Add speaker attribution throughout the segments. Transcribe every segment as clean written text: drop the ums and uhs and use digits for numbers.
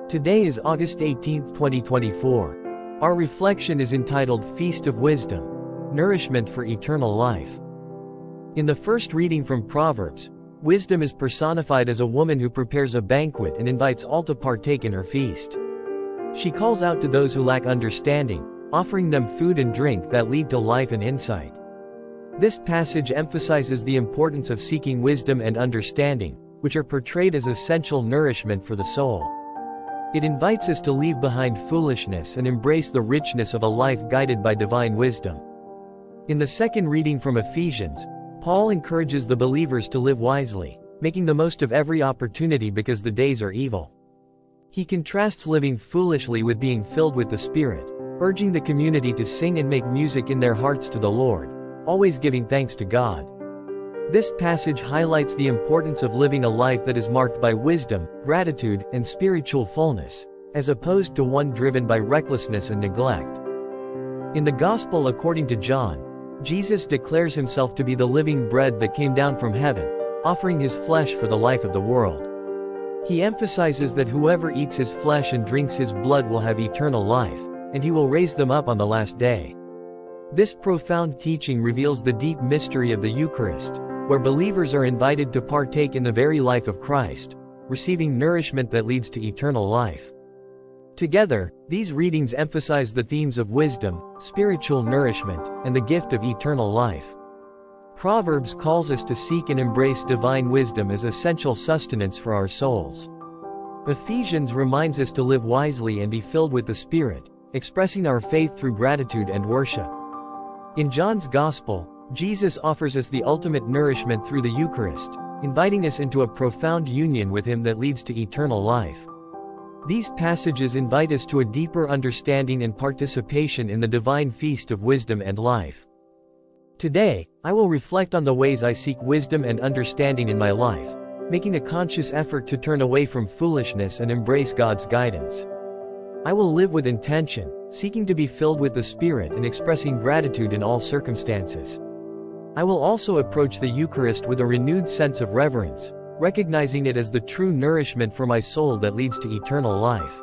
Speaker 1: Today is August 18, 2024. Our reflection is entitled Feast of Wisdom, Nourishment for Eternal Life. In the first reading from Proverbs, wisdom is personified as a woman who prepares a banquet and invites all to partake in her feast. She calls out to those who lack understanding, offering them food and drink that lead to life and insight. This passage emphasizes the importance of seeking wisdom and understanding, which are portrayed as essential nourishment for the soul. It invites us to leave behind foolishness and embrace the richness of a life guided by divine wisdom. In the second reading from Ephesians, Paul encourages the believers to live wisely, making the most of every opportunity because the days are evil. He contrasts living foolishly with being filled with the Spirit, urging the community to sing and make music in their hearts to the Lord, always giving thanks to God. This passage highlights the importance of living a life that is marked by wisdom, gratitude, and spiritual fullness, as opposed to one driven by recklessness and neglect. In the Gospel according to John, Jesus declares himself to be the living bread that came down from heaven, offering his flesh for the life of the world. He emphasizes that whoever eats his flesh and drinks his blood will have eternal life, and he will raise them up on the last day. This profound teaching reveals the deep mystery of the Eucharist, where believers are invited to partake in the very life of Christ, receiving nourishment that leads to eternal life. Together, these readings emphasize the themes of wisdom, spiritual nourishment, and the gift of eternal life. Proverbs calls us to seek and embrace divine wisdom as essential sustenance for our souls. Ephesians reminds us to live wisely and be filled with the Spirit, expressing our faith through gratitude and worship. In John's Gospel, Jesus offers us the ultimate nourishment through the Eucharist, inviting us into a profound union with Him that leads to eternal life. These passages invite us to a deeper understanding and participation in the divine feast of wisdom and life. Today, I will reflect on the ways I seek wisdom and understanding in my life, making a conscious effort to turn away from foolishness and embrace God's guidance. I will live with intention, seeking to be filled with the Spirit and expressing gratitude in all circumstances. I will also approach the Eucharist with a renewed sense of reverence, recognizing it as the true nourishment for my soul that leads to eternal life.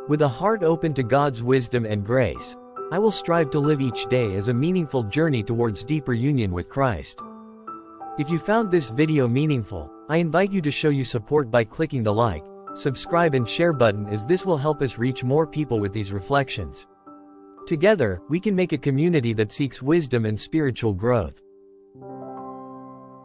Speaker 1: With a heart open to God's wisdom and grace, I will strive to live each day as a meaningful journey towards deeper union with Christ. If you found this video meaningful, I invite you to show your support by clicking the like, subscribe and share button, as this will help us reach more people with these reflections. Together, we can make a community that seeks wisdom and spiritual growth.